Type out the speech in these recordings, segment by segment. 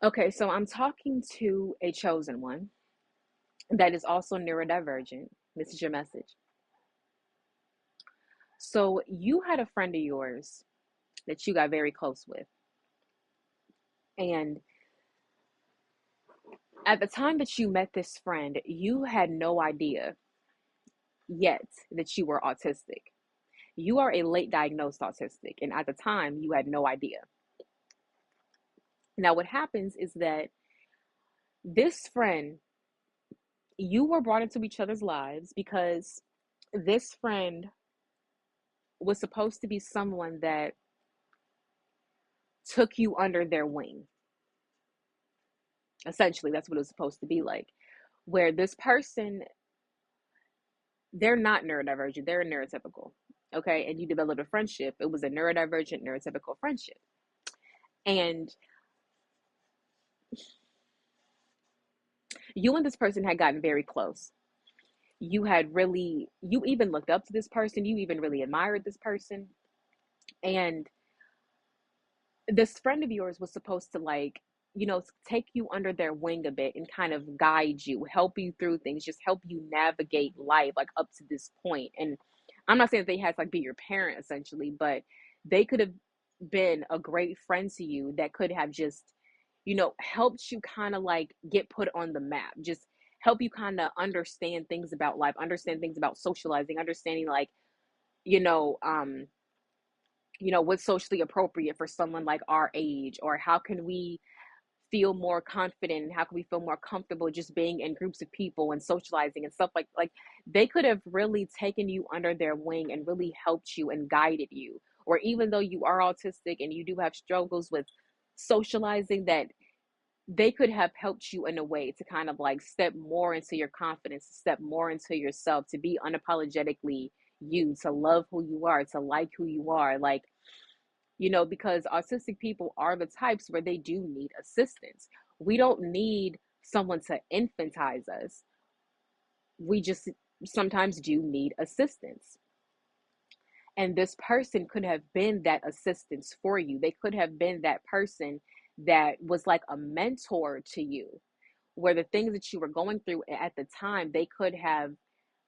Okay, so I'm talking to a chosen one that is also neurodivergent. This is your message. So you had a friend of yours that you got very close with. And at the time that you met this friend, you had no idea yet that you were autistic. You are a late diagnosed autistic. And at the time, you had no idea. Now, what happens is that this friend, you were brought into each other's lives because this friend was supposed to be someone that took you under their wing. Essentially, that's what it was supposed to be like. Where this person, they're not neurodivergent, they're neurotypical. Okay. And you developed a friendship. It was a neurodivergent, neurotypical friendship. And you and this person had gotten very close. You even looked up to this person. You even really admired this person. And this friend of yours was supposed to, like, take you under their wing a bit and kind of guide you, help you through things, just help you navigate life like up to this point. And I'm not saying that they had to like be your parent essentially, but they could have been a great friend to you that could have just, helped you kind of like get put on the map, just help you kind of understand things about life, understand things about socializing, understanding like, you know, um, what's socially appropriate for someone like our age, or how can we feel more confident and how can we feel more comfortable just being in groups of people and socializing and stuff like they could have really taken you under their wing and really helped you and guided you. Or even though you are autistic and you do have struggles with socializing, that they could have helped you in a way to kind of like step more into your confidence, step more into yourself, to be unapologetically you, to love who you are, to like who you are. Like, because autistic people are the types where they do need assistance. We don't need someone to infantize us. We just sometimes do need assistance. And this person could have been that assistance for you. They could have been that person that was like a mentor to you, where the things that you were going through at the time, they could have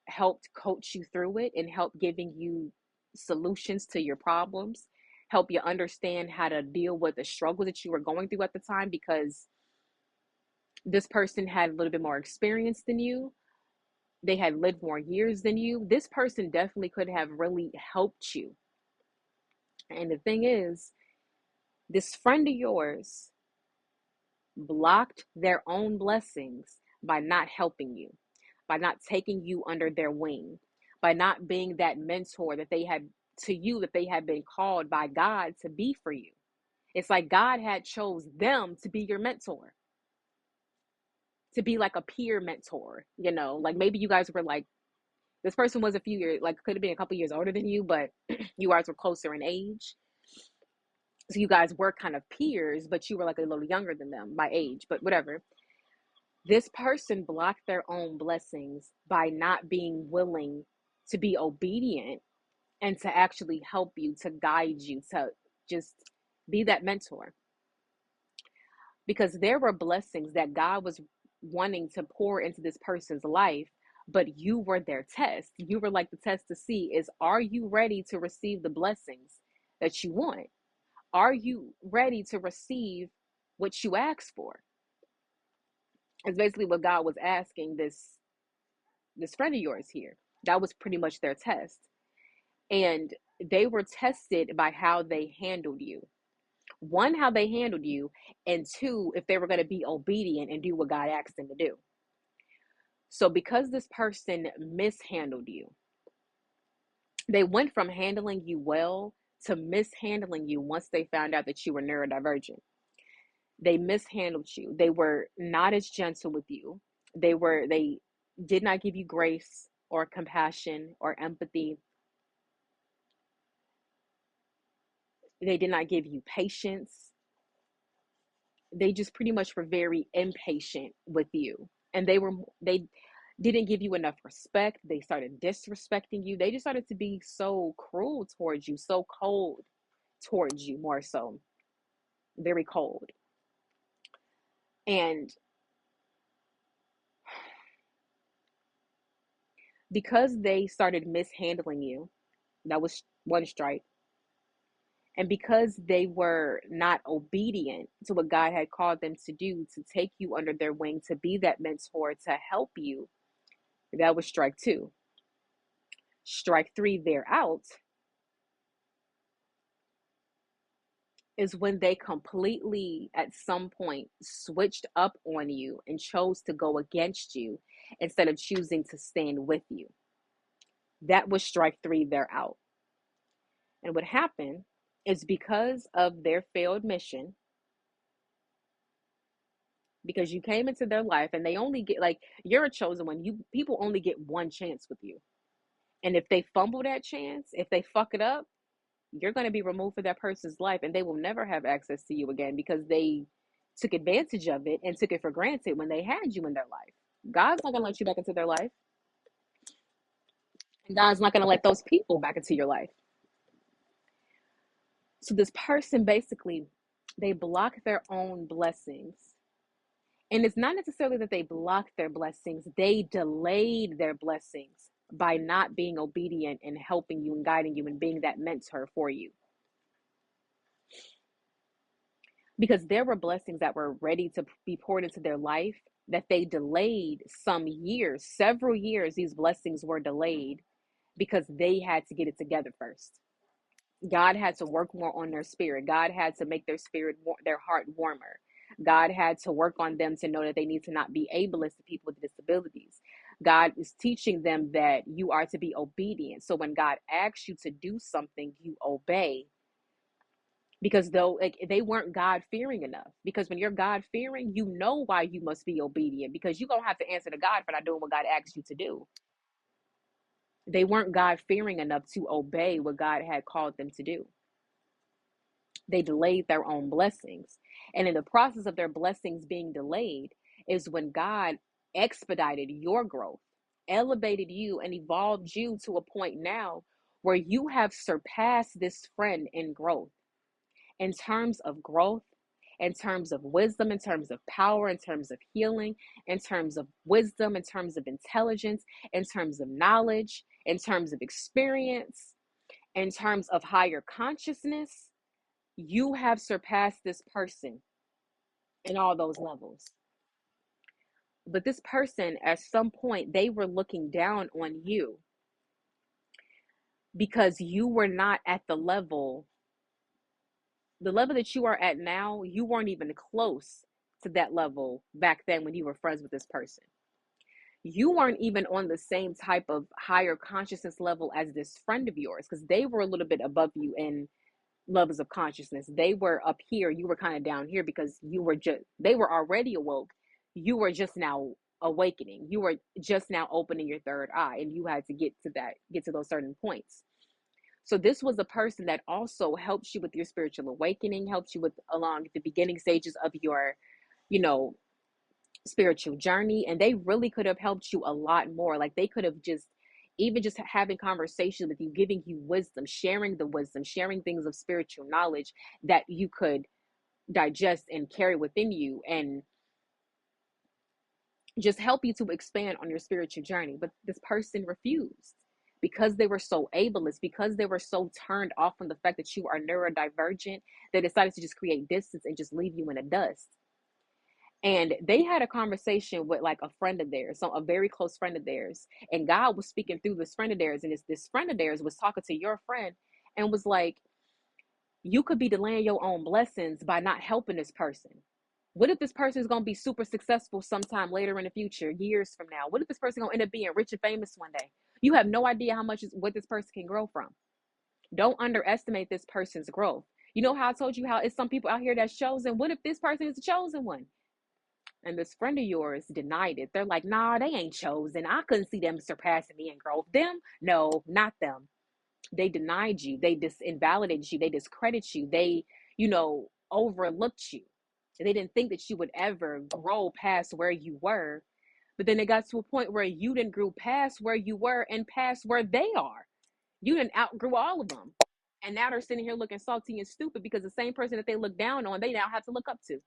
helped coach you through it and help giving you solutions to your problems, help you understand how to deal with the struggle that you were going through at the time, because this person had a little bit more experience than you. They had lived more years than you. This person definitely could have really helped you. And the thing is, this friend of yours blocked their own blessings by not helping you, by not taking you under their wing, by not being that mentor that they had to you, that they had been called by God to be for you. It's like God had chose them to be your mentor, to be like a peer mentor, like maybe you guys were like, this person was a few years, like could have been a couple years older than you, but you guys were closer in age. So you guys were kind of peers, but you were like a little younger than them by age, but whatever. This person blocked their own blessings by not being willing to be obedient and to actually help you, to guide you, to just be that mentor. Because there were blessings that God was wanting to pour into this person's life, but you were their test. You were like the test to see is, are you ready to receive the blessings that you want? Are you ready to receive what you asked for? It's basically what God was asking this friend of yours here. That was pretty much their test. And they were tested by how they handled you. One, how they handled you, and two, if they were going to be obedient and do what God asked them to do. So because this person mishandled you, they went from handling you well to mishandling you once they found out that you were neurodivergent. They mishandled you. They were not as gentle with you. They did not give you grace or compassion or empathy. They did not give you patience. They just pretty much were very impatient with you. And they didn't give you enough respect. They started disrespecting you. They just started to be so cruel towards you, so cold towards you, more so, very cold. And because they started mishandling you, that was one strike. And because they were not obedient to what God had called them to do, to take you under their wing, to be that mentor, to help you, that was strike two. Strike three, they're out, is when they completely, at some point, switched up on you and chose to go against you instead of choosing to stand with you. That was strike three, they're out. And what happened is because of their failed mission, because you came into their life and they only get, like, you're a chosen one. You people only get one chance with you. And if they fumble that chance, if they fuck it up, you're going to be removed from that person's life and they will never have access to you again because they took advantage of it and took it for granted when they had you in their life. God's not going to let you back into their life. And God's not going to let those people back into your life. So this person basically, they block their own blessings. And it's not necessarily that they blocked their blessings, they delayed their blessings by not being obedient and helping you and guiding you and being that mentor for you. Because there were blessings that were ready to be poured into their life that they delayed some years, several years. These blessings were delayed because they had to get it together first. God had to work more on their spirit. God had to make their spirit, their heart warmer. God had to work on them to know that they need to not be ableist to people with disabilities. God is teaching them that you are to be obedient. So when God asks you to do something, you obey. Because though, like, they weren't God fearing enough. Because when you're God fearing, you know why you must be obedient. Because you're gonna have to answer to God for not doing what God asked you to do. They weren't God fearing enough to obey what God had called them to do. They delayed their own blessings. And in the process of their blessings being delayed is when God expedited your growth, elevated you, and evolved you to a point now where you have surpassed this friend in growth, in terms of growth, in terms of wisdom, in terms of power, in terms of healing, in terms of wisdom, in terms of intelligence, in terms of knowledge, in terms of experience, in terms of higher consciousness. You have surpassed this person in all those levels. But this person, at some point, they were looking down on you because you were not at the level that you are at now. You weren't even close to that level back then when you were friends with this person. You weren't even on the same type of higher consciousness level as this friend of yours, because they were a little bit above you in levels of consciousness. They were up here, you were kind of down here, because they were already awoke. You were just now awakening. You were just now opening your third eye, and you had to get to those certain points. So this was a person that also helps you with your spiritual awakening, helps you with along the beginning stages of your, you know, spiritual journey. And they really could have helped you a lot more. Like, they could have just, even just having conversations with you, giving you wisdom, sharing things of spiritual knowledge that you could digest and carry within you, and just help you to expand on your spiritual journey. But this person refused because they were so ableist, because they were so turned off from the fact that you are neurodivergent. They decided to just create distance and just leave you in the dust. And they had a conversation with, like, a friend of theirs, so a very close friend of theirs. And God was speaking through this friend of theirs. And this friend of theirs was talking to your friend and was like, you could be delaying your own blessings by not helping this person. What if this person is going to be super successful sometime later in the future, years from now? What if this person going to end up being rich and famous one day? You have no idea what this person can grow from. Don't underestimate this person's growth. You know how I told you how it's some people out here that's chosen? What if this person is the chosen one? And this friend of yours denied it. They're like, nah, they ain't chosen. I couldn't see them surpassing me in growth. Them? No, not them. They denied you. They invalidated you. They discredited you. They, overlooked you. They didn't think that you would ever grow past where you were. But then it got to a point where you didn't grow past where you were and past where they are. You didn't outgrew all of them. And now they're sitting here looking salty and stupid because the same person that they look down on, they now have to look up to.